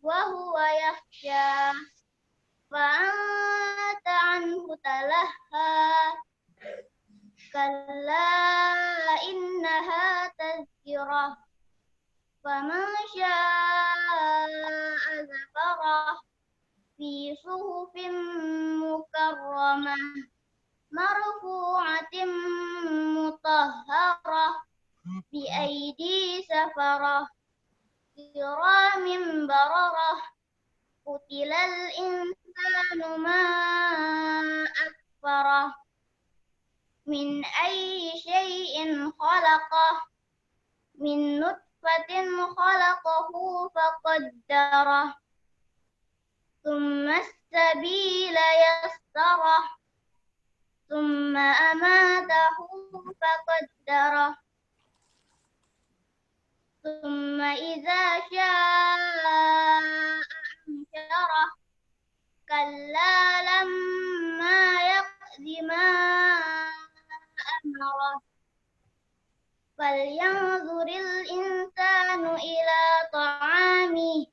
وهو يخشى فأنت عنه تلهى كلا إنها تذكرة فمن شاء ذكره في صحف مكرمة مرفوعة مطهرة بأيدي سفرة كرام بررة قتل الإنسان ما أكفره من أي شيء خلقه من نطفة خلقه فقدره ثم السبيل يسره ثم أماته فقدره ثم إذا شاء أنشره كلا لما يقض ما أمره فلينظر الإنسان إلى طعامه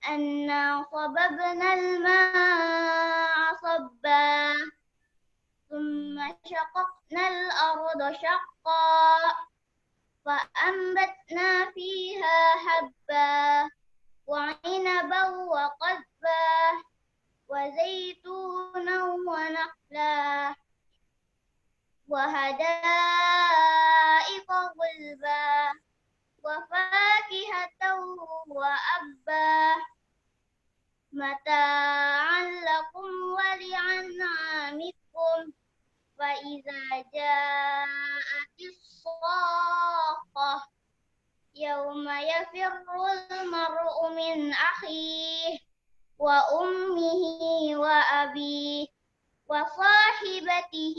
أنا صببنا الماء صبا ثم شققنا الأرض شقا فأنبتنا فيها حبا وعنبا وقضبا وزيتونا ونخلا وحدائق غلبا وفاكهة وأبا متاعا لكم ولأنعامكم فإذا جاءت الصاخة يوم يفر المرء من أخيه وأمه وأبيه وصاحبته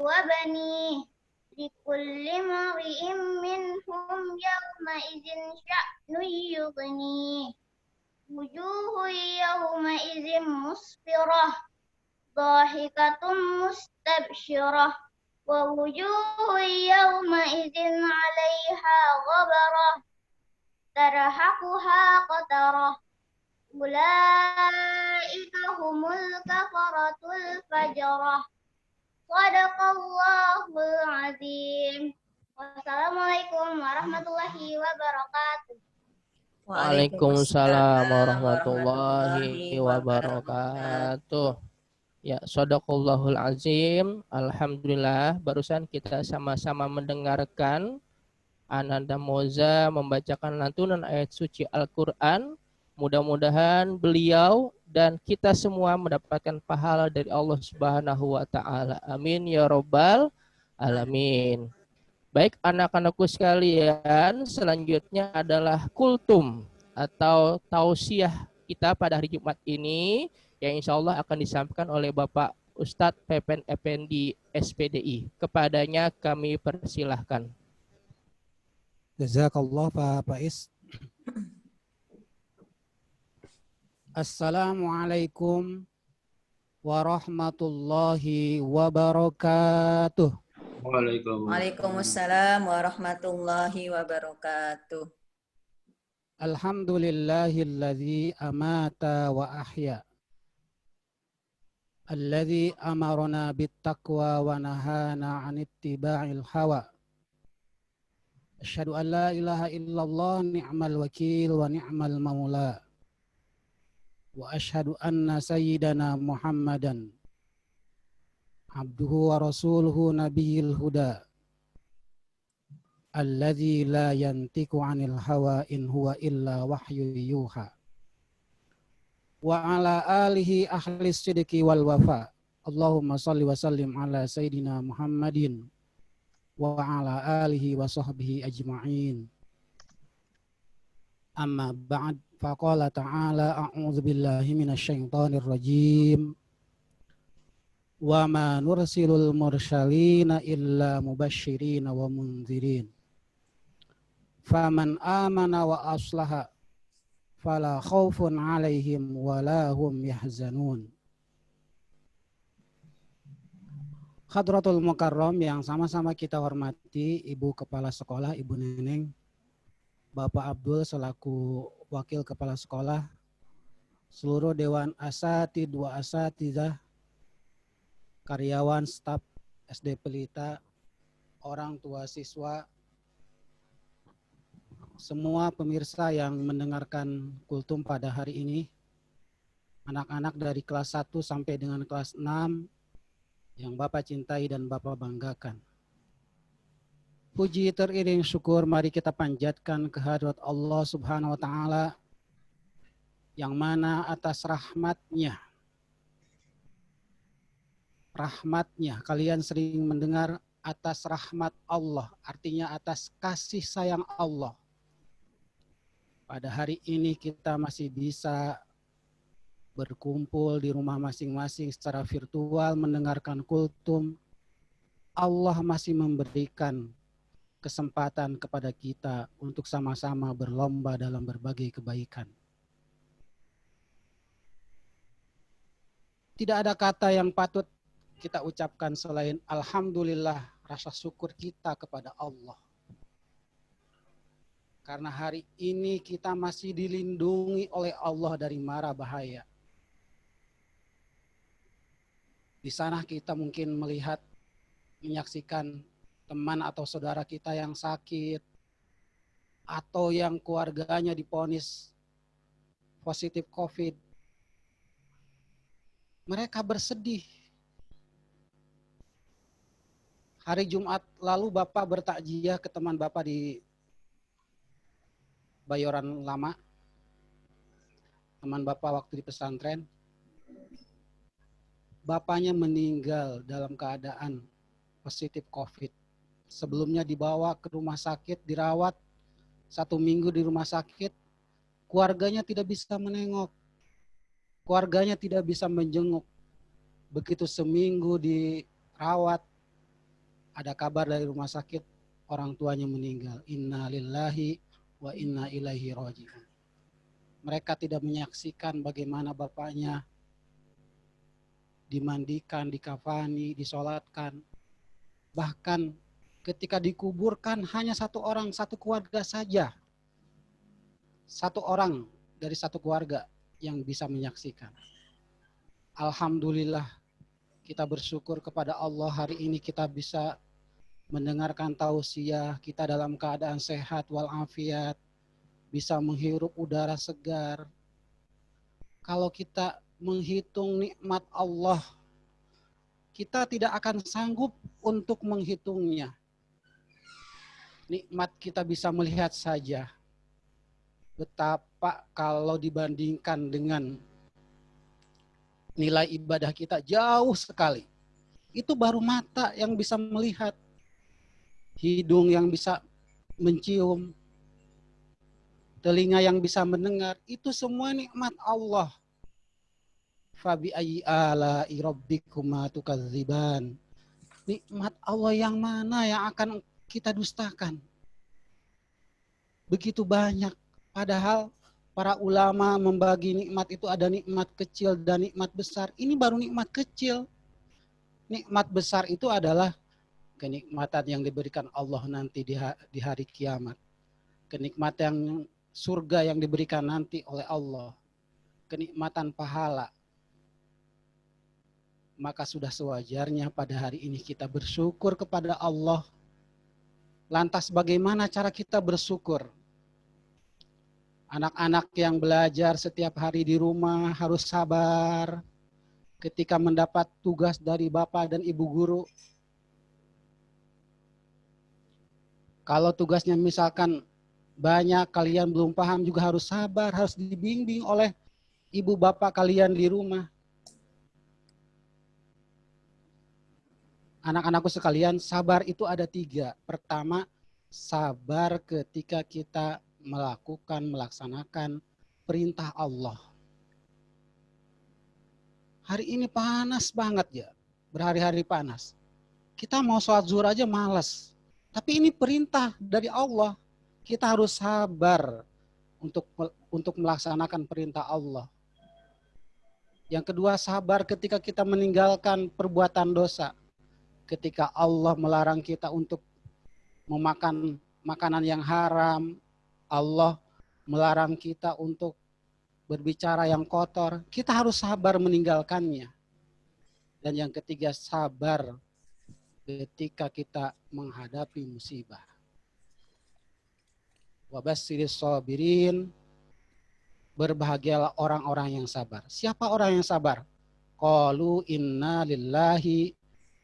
وبنيه لكل امرئ منهم يومئذ شأن يغنيه وجوه يومئذ مسفرة ضاحكة مستبشرة ووجوه يومئذ عليها غبرة ترهقها قترة أولئك هم الكفرة الفجرة صدق الله العظيم wassalamualaikum warahmatullahi wabarakatuh. Waalaikumsalam warahmatullahi wabarakatuh. Ya, shadaqallahul azim. Alhamdulillah, barusan kita sama-sama mendengarkan Ananda Moza membacakan lantunan ayat suci Al-Quran. Mudah-mudahan beliau dan kita semua mendapatkan pahala dari Allah Subhanahu wa Ta'ala. Amin ya Rabbal Alamin. Baik anak-anakku sekalian, selanjutnya adalah kultum atau tausiah kita pada hari Jumat ini yang insya Allah akan disampaikan oleh Bapak Ustadz Pepen Effendi SPDI. Kepadanya kami persilahkan. Jazakallah Pak Faiz. Assalamualaikum warahmatullahi wabarakatuh. Waalaikumsalam warahmatullahi wabarakatuh. Alhamdulillahilladzi amata wa ahya. Alladzi amarna bittaqwa wa nahana 'anit ittiba'il hawa. Asyhadu an la ilaha illallah ni'mal wakil wa ni'mal maula. Wa asyhadu anna sayyidana Muhammadan abduhu wa rasuluhu nabiyil huda alladzi la yantiqu 'anil hawa in huwa illa wahyu yuha wa ala alihi ahli sidqi wal wafa. Allahumma shalli wa sallim ala sayyidina Muhammadin wa ala alihi wa sahbihi ajma'in. Amma ba'd, faqala ta'ala a'udzu billahi minasy syaithanir rajim. Wa ma nursilul mursalina illa mubashshirina wa mundzirin. Faman amana wa aslaha fala khaufun 'alaihim wa la hum yahzanun. Hadratul Mukarram yang sama-sama kita hormati, Ibu Kepala Sekolah, Ibu Neneng, Bapak Abdul selaku Wakil Kepala Sekolah, seluruh Dewan Asatid wa Asatidah, karyawan staf SD Pelita, orang tua siswa, semua pemirsa yang mendengarkan kultum pada hari ini, anak-anak dari kelas 1 sampai dengan kelas 6 yang Bapak cintai dan Bapak banggakan. Puji teriring syukur mari kita panjatkan kehadirat Allah Subhanahu wa taala yang mana atas rahmatnya kalian sering mendengar atas rahmat Allah, artinya atas kasih sayang Allah. Pada hari ini kita masih bisa berkumpul di rumah masing-masing secara virtual mendengarkan kultum. Allah masih memberikan kesempatan kepada kita untuk sama-sama berlomba dalam berbagai kebaikan. Tidak ada kata yang patut kita ucapkan selain alhamdulillah, rasa syukur kita kepada Allah. Karena hari ini kita masih dilindungi oleh Allah dari mara bahaya. Di sana kita mungkin menyaksikan teman atau saudara kita yang sakit, atau yang keluarganya divonis positif COVID. Mereka bersedih. Hari Jumat lalu Bapak bertakziah ke teman Bapak di Bayoran Lama. Teman Bapak waktu di pesantren. Bapaknya meninggal dalam keadaan positif COVID. Sebelumnya dibawa ke rumah sakit, dirawat 1 minggu di rumah sakit. Keluarganya tidak bisa menengok. Keluarganya tidak bisa menjenguk. Begitu seminggu dirawat, ada kabar dari rumah sakit, orang tuanya meninggal. Inna lillahi wa inna ilaihi raji'un. Mereka tidak menyaksikan bagaimana bapaknya dimandikan, dikafani, disolatkan. Bahkan ketika dikuburkan hanya 1 orang, 1 keluarga saja. 1 orang dari 1 keluarga yang bisa menyaksikan. Alhamdulillah kita bersyukur kepada Allah hari ini kita bisa mendengarkan tausiah, kita dalam keadaan sehat walafiat, bisa menghirup udara segar. Kalau kita menghitung nikmat Allah, kita tidak akan sanggup untuk menghitungnya. Nikmat kita bisa melihat saja betapa kalau dibandingkan dengan nilai ibadah kita jauh sekali. Itu baru mata yang bisa melihat, hidung yang bisa mencium, telinga yang bisa mendengar, itu semua nikmat Allah. Fabi ayyi ala'i rabbikuma tukadziban. Nikmat Allah yang mana yang akan kita dustakan? Begitu banyak. Padahal para ulama membagi nikmat itu ada nikmat kecil dan nikmat besar. Ini baru nikmat kecil. Nikmat besar itu adalah kenikmatan yang diberikan Allah nanti di hari kiamat. Kenikmatan surga yang diberikan nanti oleh Allah. Kenikmatan pahala. Maka sudah sewajarnya pada hari ini kita bersyukur kepada Allah. Lantas bagaimana cara kita bersyukur? Anak-anak yang belajar setiap hari di rumah harus sabar ketika mendapat tugas dari Bapak dan Ibu guru. Kalau tugasnya misalkan banyak, kalian belum paham juga harus sabar, harus dibimbing oleh ibu bapak kalian di rumah. Anak-anakku sekalian, sabar itu ada 3. Pertama, sabar ketika kita melaksanakan perintah Allah. Hari ini panas banget ya, berhari-hari panas. Kita mau sholat zuhur aja malas. Tapi ini perintah dari Allah. Kita harus sabar untuk melaksanakan perintah Allah. Yang kedua, sabar ketika kita meninggalkan perbuatan dosa. Ketika Allah melarang kita untuk memakan makanan yang haram, Allah melarang kita untuk berbicara yang kotor, kita harus sabar meninggalkannya. Dan yang ketiga, sabar ketika kita menghadapi musibah. Wabassiris sabirin, berbahagialah orang-orang yang sabar. Siapa orang yang sabar? Qalu inna lillahi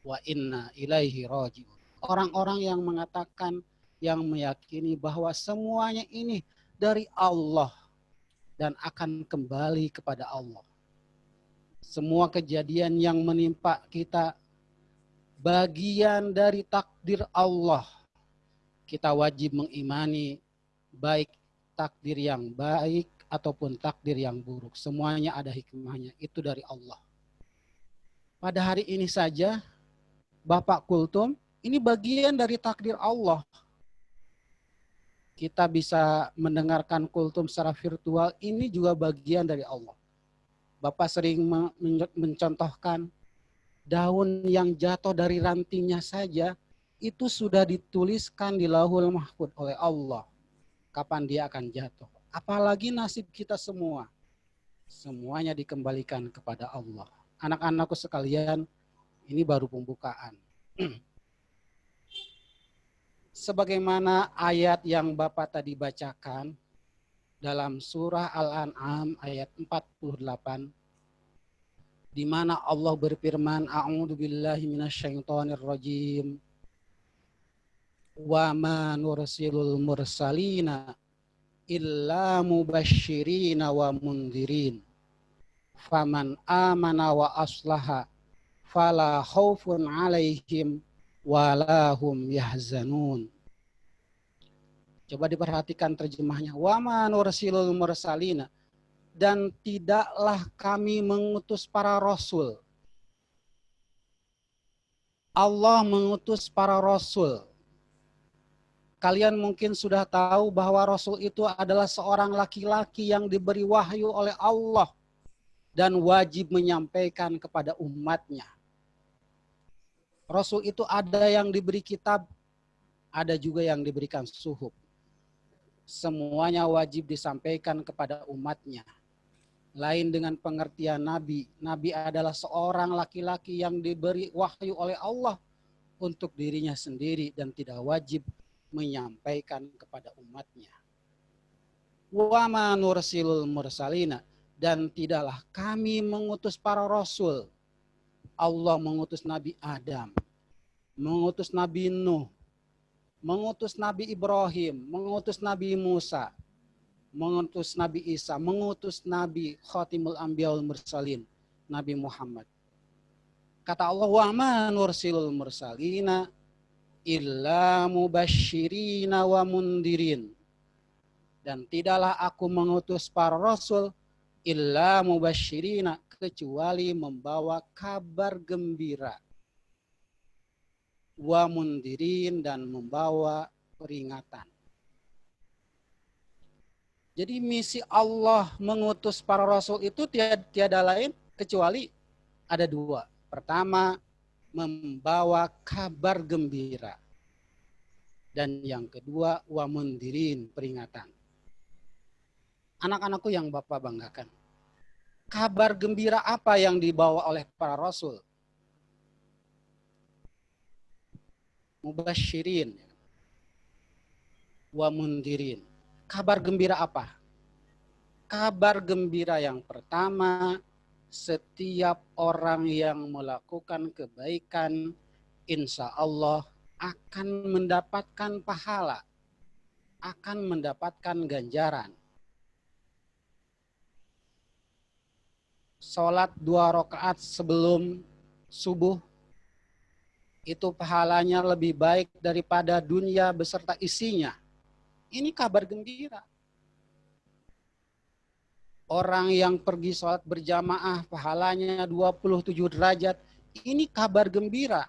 wa inna ilaihi raji'un. Orang-orang yang mengatakan, yang meyakini bahwa semuanya ini dari Allah dan akan kembali kepada Allah. Semua kejadian yang menimpa kita bagian dari takdir Allah. Kita wajib mengimani baik takdir yang baik ataupun takdir yang buruk. Semuanya ada hikmahnya. Itu dari Allah. Pada hari ini saja, Bapak Kultum, ini bagian dari takdir Allah. Kita bisa mendengarkan kultum secara virtual, ini juga bagian dari Allah. Bapak sering mencontohkan daun yang jatuh dari rantingnya saja, itu sudah dituliskan di Lauhul Mahfuz oleh Allah. Kapan dia akan jatuh. Apalagi nasib kita semua. Semuanya dikembalikan kepada Allah. Anak-anakku sekalian, ini baru pembukaan. Sebagaimana ayat yang Bapak tadi bacakan dalam surah Al-An'am ayat 48, di mana Allah berfirman, A'udzu billahi minasyaitonir rajim. Wa ma nursilul mursalina illa mubasysyirina wa mundzirin. Faman amana wa aslaha fala khaufun 'alaihim walahum yahzanun. Coba diperhatikan terjemahnya. Wa ma nursilul mursalina, dan tidaklah kami mengutus para rasul. Allah mengutus para rasul. Kalian mungkin sudah tahu bahwa rasul itu adalah seorang laki-laki yang diberi wahyu oleh Allah dan wajib menyampaikan kepada umatnya. Rasul itu ada yang diberi kitab, ada juga yang diberikan suhuf. Semuanya wajib disampaikan kepada umatnya. Lain dengan pengertian Nabi. Nabi adalah seorang laki-laki yang diberi wahyu oleh Allah untuk dirinya sendiri dan tidak wajib menyampaikan kepada umatnya. Wa ma nursilul mursalina, dan tidaklah kami mengutus para rasul. Allah mengutus Nabi Adam, mengutus Nabi Nuh, mengutus Nabi Ibrahim, mengutus Nabi Musa, mengutus Nabi Isa, mengutus Nabi Khatimul Anbiya wal Mursalin, Nabi Muhammad. Kata Allah, wa ma nursilul mursalina illa mubasysyirina wa mundirin. Dan tidaklah aku mengutus para rasul illa mubasysyirina, kecuali membawa kabar gembira, wa mundirin, dan membawa peringatan. Jadi misi Allah mengutus para rasul itu tiada lain kecuali ada dua. Pertama, membawa kabar gembira. Dan yang kedua, wa mundirin, peringatan. Anak-anakku yang Bapak banggakan. Kabar gembira apa yang dibawa oleh para rasul? Mubasyirin wa mundirin. Kabar gembira apa? Kabar gembira yang pertama, setiap orang yang melakukan kebaikan, insya Allah akan mendapatkan pahala, akan mendapatkan ganjaran. Sholat 2 rakaat sebelum subuh, itu pahalanya lebih baik daripada dunia beserta isinya. Ini kabar gembira. Orang yang pergi sholat berjamaah, pahalanya 27 derajat. Ini kabar gembira.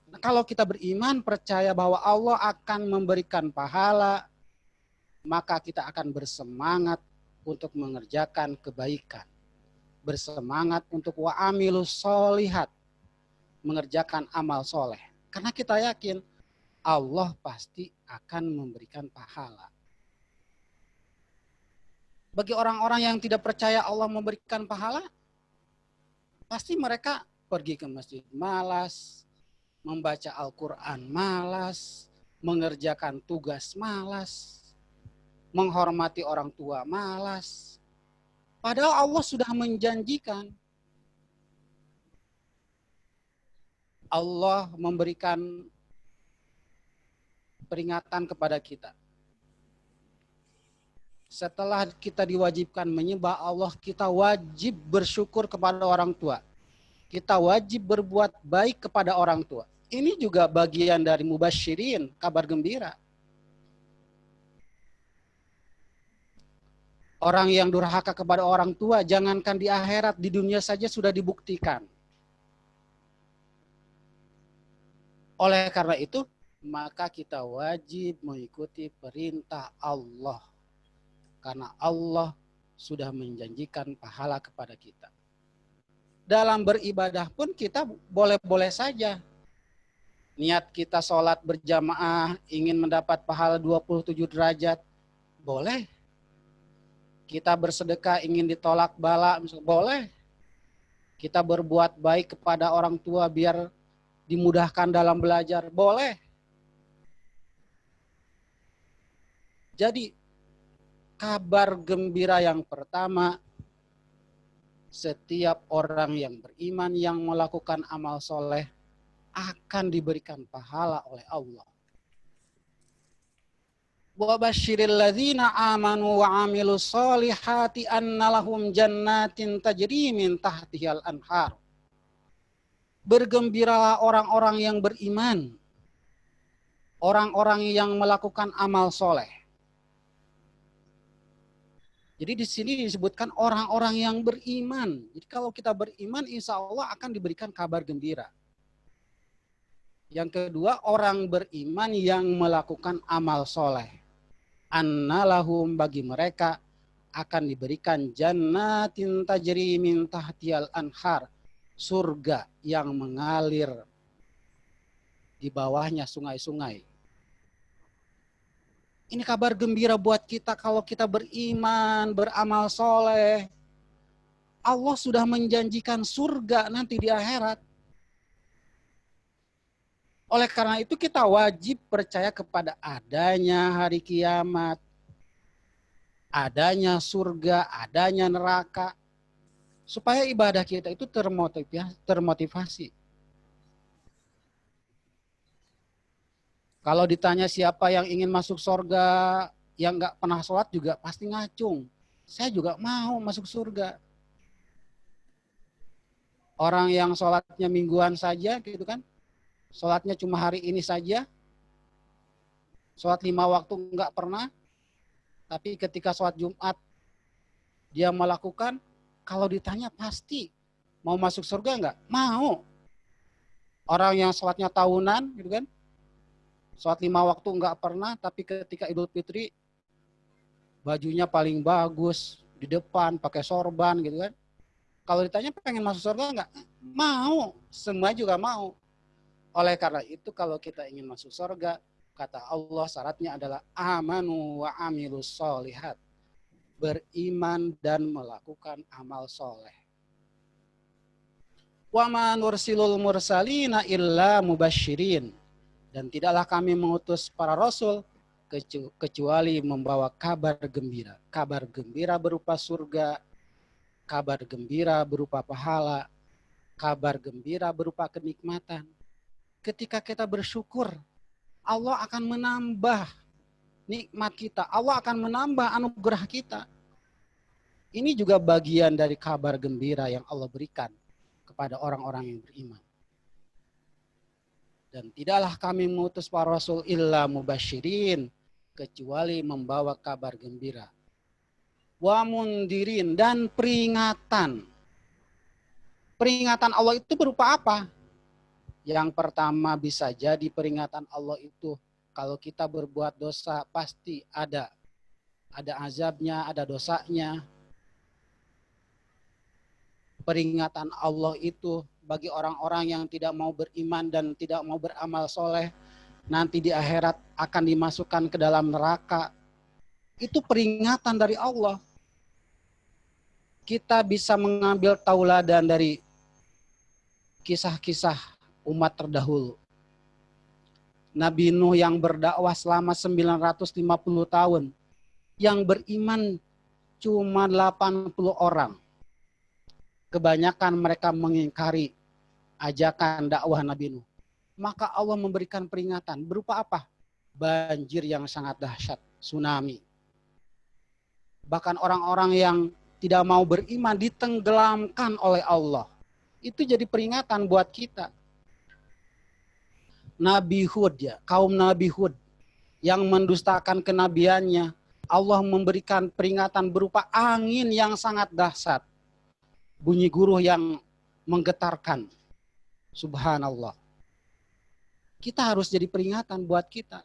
Nah, kalau kita beriman, percaya bahwa Allah akan memberikan pahala, maka kita akan bersemangat untuk mengerjakan kebaikan. Bersemangat untuk wa'amilus sholihat, mengerjakan amal soleh. Karena kita yakin Allah pasti akan memberikan pahala. Bagi orang-orang yang tidak percaya Allah memberikan pahala, pasti mereka pergi ke masjid malas, membaca Al-Quran malas, mengerjakan tugas malas, menghormati orang tua malas. Padahal Allah sudah menjanjikan. Allah memberikan peringatan kepada kita. Setelah kita diwajibkan menyembah Allah, kita wajib bersyukur kepada orang tua. Kita wajib berbuat baik kepada orang tua. Ini juga bagian dari mubasyirin, kabar gembira. Orang yang durhaka kepada orang tua, jangankan di akhirat, di dunia saja sudah dibuktikan. Oleh karena itu, maka kita wajib mengikuti perintah Allah. Karena Allah sudah menjanjikan pahala kepada kita. Dalam beribadah pun kita boleh-boleh saja. Niat kita sholat berjamaah, ingin mendapat pahala 27 derajat, boleh. Kita bersedekah, ingin ditolak bala, boleh. Kita berbuat baik kepada orang tua biar dimudahkan dalam belajar, boleh. Jadi, kabar gembira yang pertama, setiap orang yang beriman yang melakukan amal soleh akan diberikan pahala oleh Allah. Wa basyiril ladzina amanu wa amilus solihati anna lahum jannatin tajri min tahtihal anhar. Bergembiralah orang-orang yang beriman, orang-orang yang melakukan amal soleh. Jadi di sini disebutkan orang-orang yang beriman. Jadi kalau kita beriman, insya Allah akan diberikan kabar gembira. Yang kedua, orang beriman yang melakukan amal soleh. Annalahum, bagi mereka akan diberikan jannatin tajri min tahtihal anhar. Surga yang mengalir di bawahnya sungai-sungai. Ini kabar gembira buat kita kalau kita beriman, beramal soleh. Allah sudah menjanjikan surga nanti di akhirat. Oleh karena itu kita wajib percaya kepada adanya hari kiamat, adanya surga, adanya neraka. Supaya ibadah kita itu termotivasi. Kalau ditanya siapa yang ingin masuk surga, yang nggak pernah sholat juga pasti ngacung. Saya juga mau masuk surga. Orang yang sholatnya mingguan saja, gitu kan? Sholatnya cuma hari ini saja. Sholat 5 waktu nggak pernah. Tapi ketika sholat Jumat, dia melakukan, kalau ditanya pasti mau masuk surga nggak? Mau. Orang yang sholatnya tahunan, gitu kan? Sholat 5 waktu nggak pernah, tapi ketika Idul Fitri bajunya paling bagus di depan, pakai sorban gitu kan. Kalau ditanya pengen masuk surga nggak? Mau, semua juga mau. Oleh karena itu kalau kita ingin masuk surga, kata Allah syaratnya adalah amanu wa amilus sholihat. Beriman dan melakukan amal soleh. Wa ma nursilul mursalina illa mubasyirin. Dan tidaklah kami mengutus para rasul kecuali membawa kabar gembira. Kabar gembira berupa surga, kabar gembira berupa pahala, kabar gembira berupa kenikmatan. Ketika kita bersyukur, Allah akan menambah nikmat kita. Allah akan menambah anugerah kita. Ini juga bagian dari kabar gembira yang Allah berikan kepada orang-orang yang beriman. Dan tidaklah kami mengutus para rasul illa mubasyirin, kecuali membawa kabar gembira. Wa mundirin, dan peringatan. Peringatan Allah itu berupa apa? Yang pertama bisa jadi peringatan Allah itu kalau kita berbuat dosa pasti ada azabnya, ada dosanya. Peringatan Allah itu bagi orang-orang yang tidak mau beriman dan tidak mau beramal soleh, nanti di akhirat akan dimasukkan ke dalam neraka. Itu peringatan dari Allah. kita bisa mengambil tauladan dari kisah-kisah umat terdahulu. Nabi Nuh yang berdakwah selama 950 tahun, yang beriman cuma 80 orang. Kebanyakan mereka mengingkari ajakan dakwah Nabi Nuh. Maka Allah memberikan peringatan berupa apa? Banjir yang sangat dahsyat, tsunami. Bahkan orang-orang yang tidak mau beriman ditenggelamkan oleh Allah. Itu jadi peringatan buat kita. Nabi Hud ya, kaum Nabi Hud yang mendustakan kenabiannya, Allah memberikan peringatan berupa angin yang sangat dahsyat. Bunyi guruh yang menggetarkan. Subhanallah. Kita harus jadi peringatan buat kita.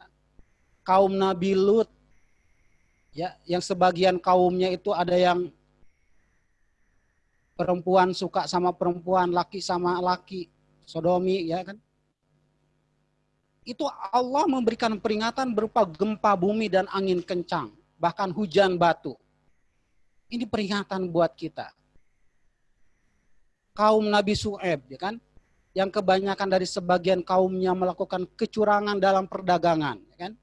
Kaum Nabi Lut, ya, yang sebagian kaumnya itu ada yang perempuan suka sama perempuan, laki sama laki, sodomi, ya kan? Itu Allah memberikan peringatan berupa gempa bumi dan angin kencang, bahkan hujan batu. Ini peringatan buat kita. Kaum Nabi Syuaib, ya kan? Yang kebanyakan dari sebagian kaumnya melakukan kecurangan dalam perdagangan, ya kan?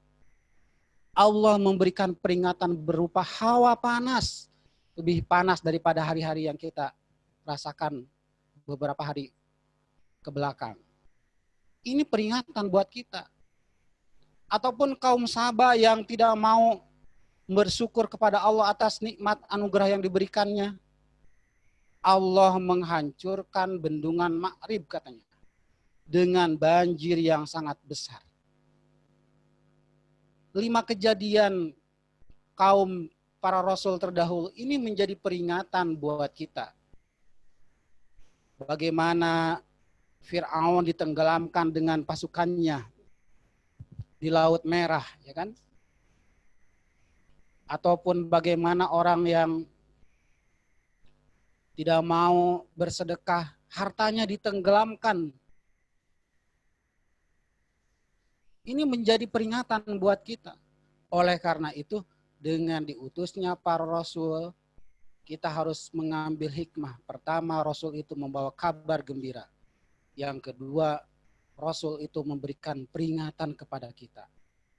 Allah memberikan peringatan berupa hawa panas, lebih panas daripada hari-hari yang kita rasakan beberapa hari ke belakang. Ini peringatan buat kita. Ataupun kaum Saba yang tidak mau bersyukur kepada Allah atas nikmat anugerah yang diberikannya. Allah menghancurkan bendungan Ma'rib katanya. Dengan banjir yang sangat besar. 5 kejadian kaum para rasul terdahulu ini menjadi peringatan buat kita. Bagaimana Fir'aun ditenggelamkan dengan pasukannya di Laut Merah, ya kan? Ataupun bagaimana orang yang tidak mau bersedekah, hartanya ditenggelamkan. Ini menjadi peringatan buat kita. Oleh karena itu, dengan diutusnya para rasul, kita harus mengambil hikmah. Pertama, rasul itu membawa kabar gembira. Yang kedua, rasul itu memberikan peringatan kepada kita.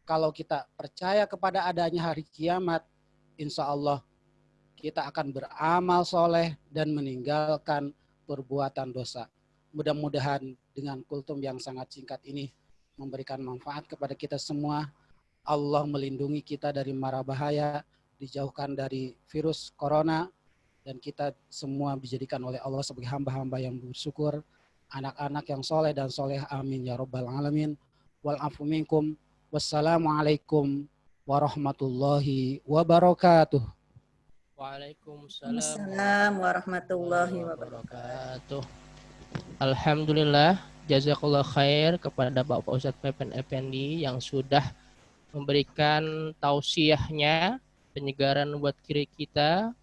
Kalau kita percaya kepada adanya hari kiamat, insya Allah kita akan beramal soleh dan meninggalkan perbuatan dosa. Mudah-mudahan dengan kultum yang sangat singkat ini memberikan manfaat kepada kita semua. Allah melindungi kita dari mara bahaya, dijauhkan dari virus corona, dan kita semua dijadikan oleh Allah sebagai hamba-hamba yang bersyukur, anak-anak yang soleh dan soleh. Amin ya rabbal alamin. Wal afu minkum. Wassalamualaikum warahmatullahi wabarakatuh. Waalaikumsalam warahmatullahi wabarakatuh. Alhamdulillah, jazakallah khair kepada Bapak Ustadz Pepen Effendi yang sudah memberikan tausiahnya, penyegaran buat diri kita,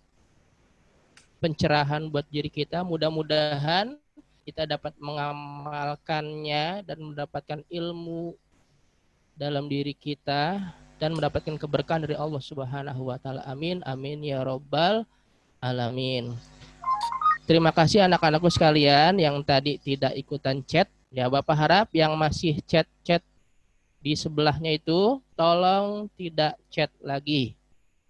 pencerahan buat diri kita. Mudah-mudahan kita dapat mengamalkannya dan mendapatkan ilmu dalam diri kita dan mendapatkan keberkahan dari Allah Subhanahu wa taala. Amin amin ya rabbal alamin. Terima kasih anak-anakku sekalian yang tadi tidak ikutan chat. Ya, Bapak harap yang masih chat-chat di sebelahnya itu tolong tidak chat lagi.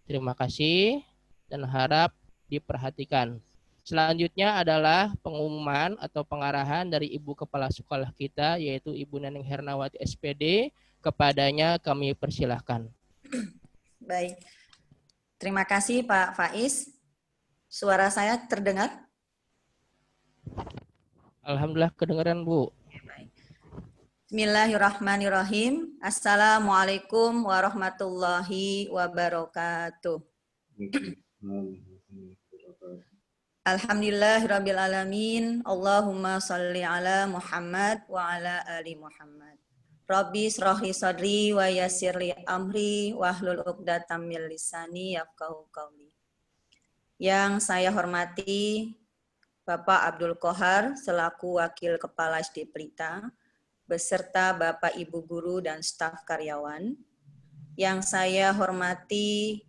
Terima kasih dan harap diperhatikan. Selanjutnya adalah pengumuman atau pengarahan dari Ibu Kepala Sekolah kita, yaitu Ibu Neneng Hernawati SPD. Kepadanya kami persilahkan. Baik. Terima kasih Pak Faiz. Suara saya terdengar? Alhamdulillah kedengaran, Bu. Bismillahirrahmanirrahim. Assalamualaikum warahmatullahi wabarakatuh. Alhamdulillahirrabbilalamin. Allahumma salli ala Muhammad wa ala ali Muhammad. Rabbi shrahli sadri wa yassirli amri wahlul 'uqdatam min lisani yafqahu qawli. Yang saya hormati Bapak Abdul Qohar selaku Wakil Kepala SD Pelita, beserta Bapak Ibu Guru dan staf karyawan. Yang saya hormati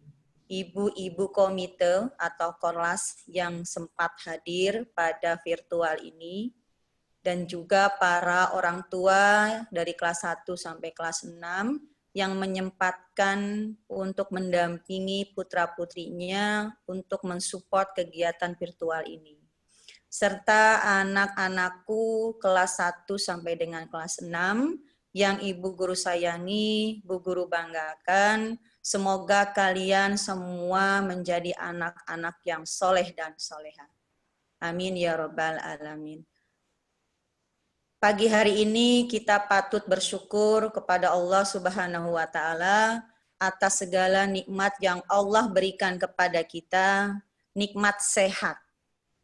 ibu-ibu komite atau korlas yang sempat hadir pada virtual ini, dan juga para orang tua dari kelas 1 sampai kelas 6 yang menyempatkan untuk mendampingi putra-putrinya untuk mensupport kegiatan virtual ini. Serta anak-anakku kelas 1 sampai dengan kelas 6 yang Ibu Guru sayangi, Bu Guru banggakan. Semoga kalian semua menjadi anak-anak yang soleh dan soleha. Amin ya Rabbal Alamin. Pagi hari ini kita patut bersyukur kepada Allah Subhanahu wa Ta'ala atas segala nikmat yang Allah berikan kepada kita, nikmat sehat,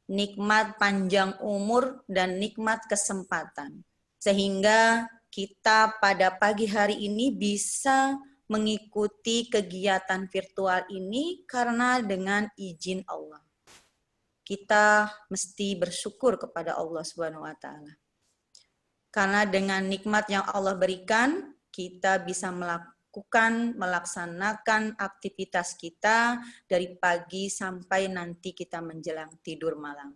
nikmat panjang umur, dan nikmat kesempatan. Sehingga kita pada pagi hari ini bisa mengikuti kegiatan virtual ini karena dengan izin Allah. Kita mesti bersyukur kepada Allah Subhanahu wa Ta'ala. Karena dengan nikmat yang Allah berikan, kita bisa melaksanakan aktivitas kita dari pagi sampai nanti kita menjelang tidur malam.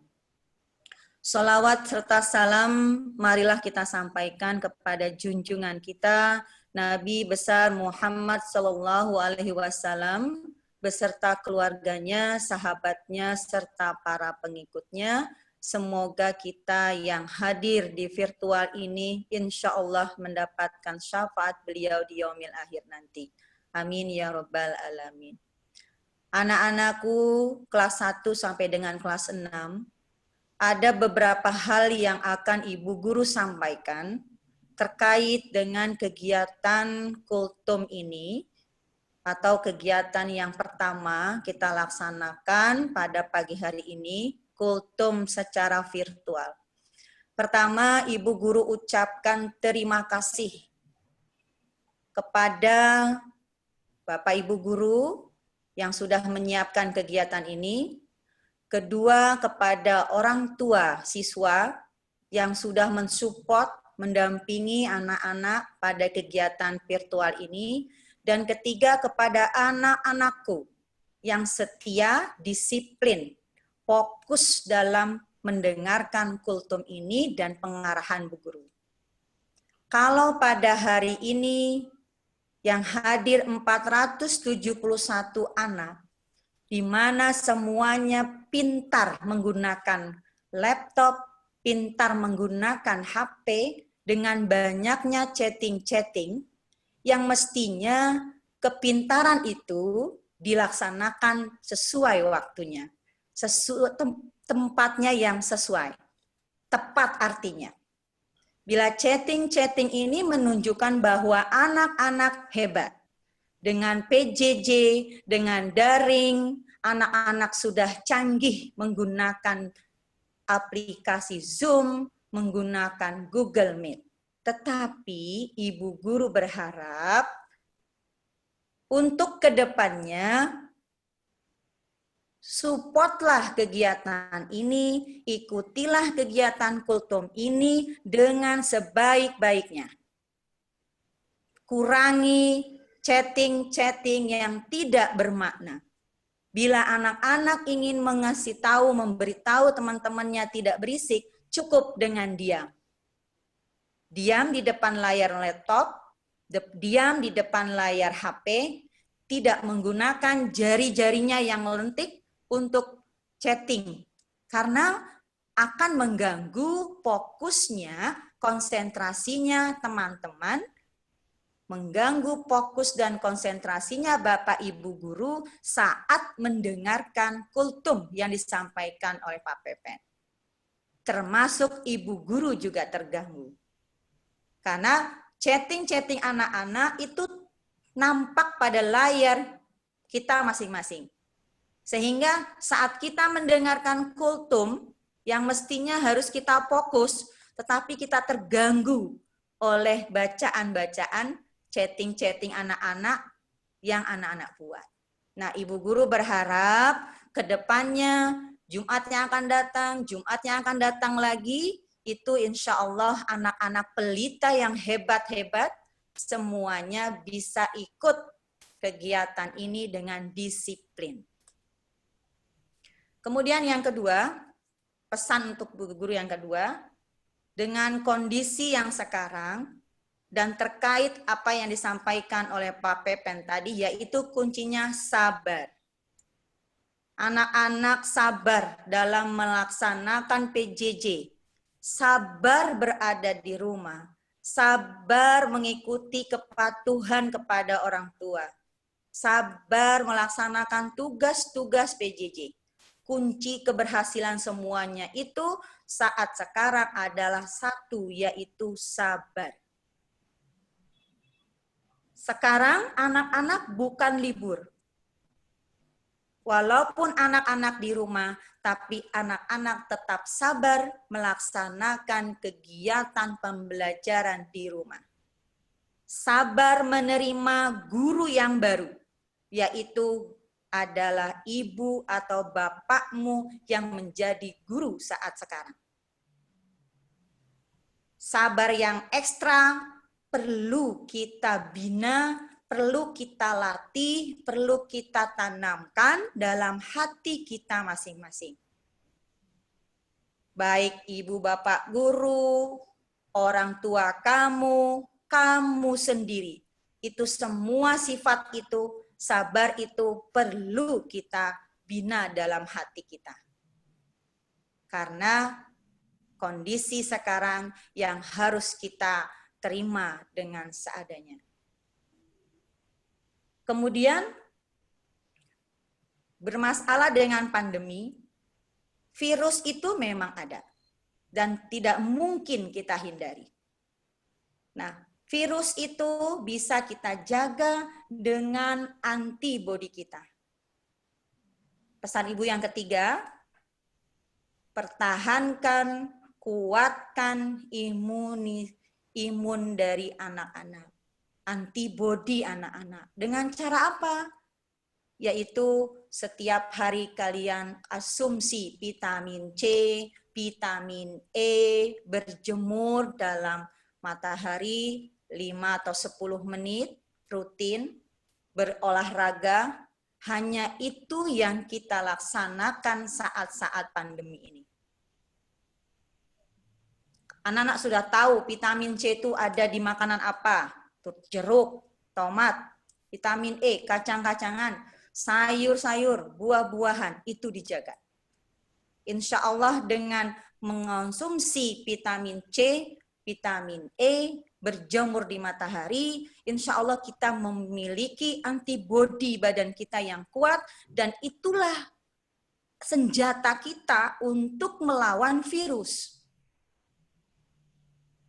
Sholawat serta salam marilah kita sampaikan kepada junjungan kita, Nabi besar Muhammad Sallallahu Alaihi Wasallam, beserta keluarganya, sahabatnya, serta para pengikutnya. Semoga kita yang hadir di virtual ini insya Allah mendapatkan syafaat beliau di yaumil akhir nanti. Amin ya Rabbal Alamin. Anak-anakku kelas 1 sampai dengan kelas 6, ada beberapa hal yang akan Ibu Guru sampaikan terkait dengan kegiatan kultum ini, atau kegiatan yang pertama kita laksanakan pada pagi hari ini, kultum secara virtual. Pertama, Ibu Guru ucapkan terima kasih kepada Bapak Ibu Guru yang sudah menyiapkan kegiatan ini. Kedua, kepada orang tua siswa yang sudah mensupport, mendampingi anak-anak pada kegiatan virtual ini. Dan ketiga, kepada anak-anakku yang setia, disiplin, fokus dalam mendengarkan kultum ini dan pengarahan Bu Guru. Kalau pada hari ini yang hadir 471 anak, di mana semuanya pintar menggunakan laptop, pintar menggunakan HP, dengan banyaknya chatting-chatting, yang mestinya kepintaran itu dilaksanakan sesuai waktunya. Tempatnya yang sesuai, tepat artinya. Bila chatting-chatting ini menunjukkan bahwa anak-anak hebat, dengan PJJ, dengan daring, anak-anak sudah canggih menggunakan aplikasi Zoom, menggunakan Google Meet. Tetapi Ibu Guru berharap untuk kedepannya, supportlah kegiatan ini, ikutilah kegiatan kultum ini dengan sebaik-baiknya. Kurangi chatting-chatting yang tidak bermakna. Bila anak-anak ingin mengasih tahu, memberitahu teman-temannya tidak berisik, cukup dengan diam. Diam di depan layar laptop, diam di depan layar HP, tidak menggunakan jari-jarinya yang lentik untuk chatting, karena akan mengganggu fokusnya, konsentrasinya teman-teman, mengganggu fokus dan konsentrasinya Bapak Ibu Guru saat mendengarkan kultum yang disampaikan oleh Pak Pepen. Termasuk Ibu Guru juga terganggu. Karena chatting-chatting anak-anak itu nampak pada layar kita masing-masing. Sehingga saat kita mendengarkan kultum yang mestinya harus kita fokus, tetapi kita terganggu oleh bacaan-bacaan chatting-chatting anak-anak yang anak-anak buat. Nah, Ibu Guru berharap ke depannya Jumat yang akan datang lagi, itu insya Allah anak-anak pelita yang hebat-hebat semuanya bisa ikut kegiatan ini dengan disiplin. Kemudian yang kedua, pesan untuk guru-guru yang kedua, dengan kondisi yang sekarang dan terkait apa yang disampaikan oleh Pak Pepen tadi, yaitu kuncinya sabar. Anak-anak sabar dalam melaksanakan PJJ, sabar berada di rumah, sabar mengikuti kepatuhan kepada orang tua, sabar melaksanakan tugas-tugas PJJ. Kunci keberhasilan semuanya itu saat sekarang adalah satu, yaitu sabar. Sekarang anak-anak bukan libur. Walaupun anak-anak di rumah, tapi anak-anak tetap sabar melaksanakan kegiatan pembelajaran di rumah. Sabar menerima guru yang baru, yaitu adalah ibu atau bapakmu yang menjadi guru saat sekarang. Sabar yang ekstra perlu kita bina, perlu kita latih, perlu kita tanamkan dalam hati kita masing-masing. Baik ibu bapak guru, orang tua kamu, kamu sendiri. Itu semua sifat itu, sabar itu perlu kita bina dalam hati kita. Karena kondisi sekarang yang harus kita terima dengan seadanya. Kemudian bermasalah dengan pandemi, virus itu memang ada dan tidak mungkin kita hindari. Nah, virus itu bisa kita jaga dengan antibodi kita. Pesan ibu yang ketiga, pertahankan, kuatkan imun dari anak-anak. Antibodi anak-anak. Dengan cara apa? Yaitu setiap hari kalian asumsi vitamin C, vitamin E, berjemur dalam matahari 5 atau 10 menit, rutin, berolahraga, hanya itu yang kita laksanakan saat-saat pandemi ini. Anak-anak sudah tahu vitamin C itu ada di makanan apa? Jeruk, tomat, vitamin E, kacang-kacangan, sayur-sayur, buah-buahan, itu dijaga. Insya Allah dengan mengonsumsi vitamin C, vitamin E, berjemur di matahari, insya Allah kita memiliki antibodi badan kita yang kuat, dan itulah senjata kita untuk melawan virus.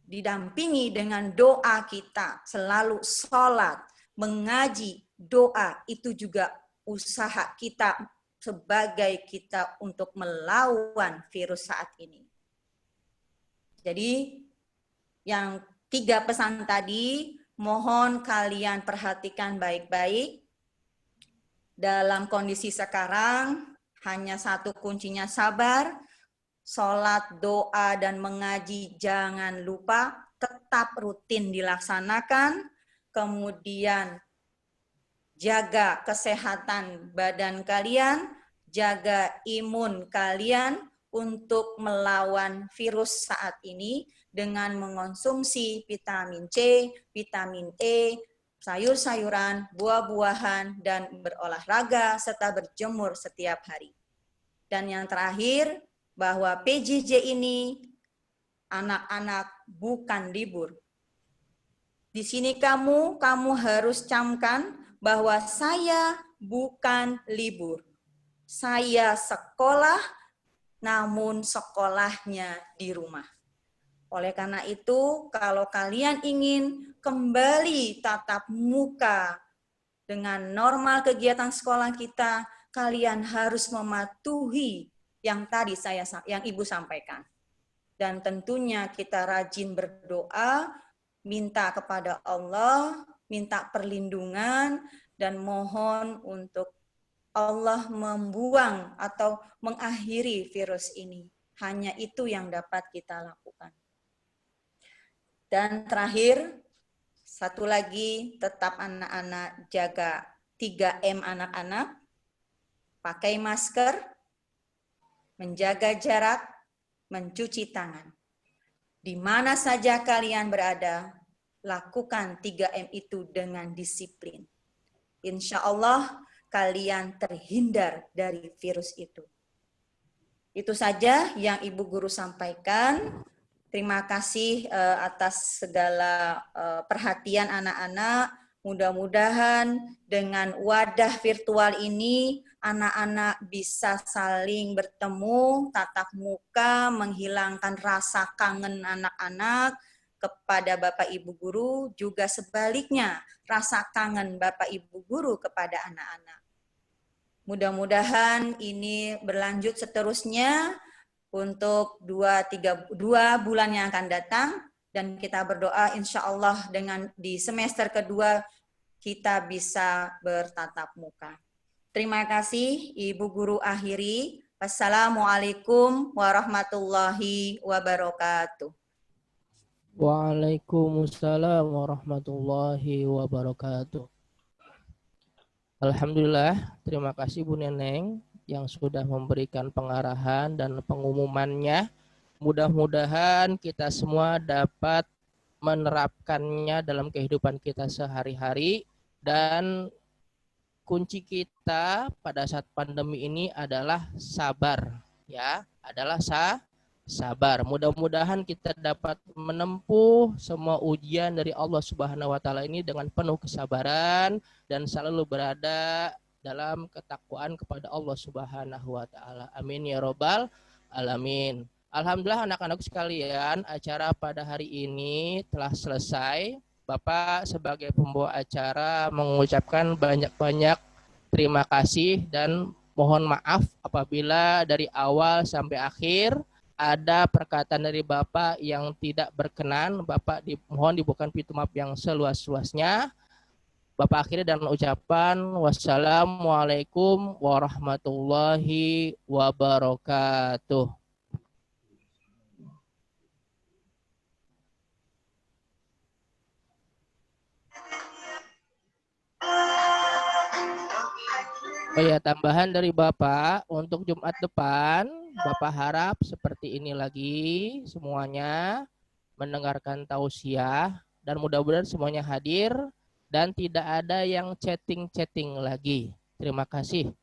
Didampingi dengan doa kita, selalu sholat, mengaji, doa, itu juga usaha kita sebagai kita untuk melawan virus saat ini. Jadi yang 3 pesan tadi, mohon kalian perhatikan baik-baik. Dalam kondisi sekarang, hanya satu kuncinya sabar. Sholat, doa, dan mengaji jangan lupa, tetap rutin dilaksanakan. Kemudian jaga kesehatan badan kalian, jaga imun kalian untuk melawan virus saat ini dengan mengonsumsi vitamin C, vitamin E, sayur-sayuran, buah-buahan, dan berolahraga serta berjemur setiap hari. Dan yang terakhir, bahwa PJJ ini anak-anak bukan libur. Di sini kamu harus camkan bahwa saya bukan libur. Saya sekolah, namun sekolahnya di rumah. Oleh karena itu, kalau kalian ingin kembali tatap muka dengan normal kegiatan sekolah kita, kalian harus mematuhi yang tadi yang Ibu sampaikan. Dan tentunya kita rajin berdoa, minta kepada Allah, minta perlindungan, dan mohon untuk Allah membuang atau mengakhiri virus ini. Hanya itu yang dapat kita lakukan. Dan terakhir, satu lagi, tetap anak-anak jaga 3M anak-anak, pakai masker, menjaga jarak, mencuci tangan. Di mana saja kalian berada, lakukan 3M itu dengan disiplin. Insya Allah kalian terhindar dari virus itu. Itu saja yang Ibu Guru sampaikan. Terima kasih atas segala perhatian anak-anak. Mudah-mudahan dengan wadah virtual ini, anak-anak bisa saling bertemu, tatap muka, menghilangkan rasa kangen anak-anak kepada Bapak Ibu Guru, juga sebaliknya rasa kangen Bapak Ibu Guru kepada anak-anak. Mudah-mudahan ini berlanjut seterusnya untuk 2 bulan yang akan datang, dan kita berdoa insya Allah dengan di semester kedua kita bisa bertatap muka. Terima kasih Ibu Guru akhiri. Wassalamualaikum warahmatullahi wabarakatuh. Waalaikumsalam warahmatullahi wabarakatuh. Alhamdulillah, terima kasih Bu Neneng yang sudah memberikan pengarahan dan pengumumannya. Mudah-mudahan kita semua dapat menerapkannya dalam kehidupan kita sehari-hari, dan kunci kita pada saat pandemi ini adalah sabar, ya, adalah sabar. Mudah-mudahan kita dapat menempuh semua ujian dari Allah Subhanahu wa taala ini dengan penuh kesabaran dan selalu berada dalam ketakwaan kepada Allah Subhanahu wa taala. Amin ya robbal alamin. Alhamdulillah anak-anak sekalian, acara pada hari ini telah selesai. Bapak sebagai pembawa acara mengucapkan banyak-banyak terima kasih dan mohon maaf apabila dari awal sampai akhir ada perkataan dari Bapak yang tidak berkenan. Bapak mohon dibukakan pintu maaf yang seluas-luasnya. Bapak akhiri dengan ucapan wassalamualaikum warahmatullahi wabarakatuh. Oh ya, tambahan dari Bapak untuk Jumat depan, Bapak harap seperti ini lagi semuanya mendengarkan tausiah, dan mudah-mudahan semuanya hadir dan tidak ada yang chatting-chatting lagi. Terima kasih.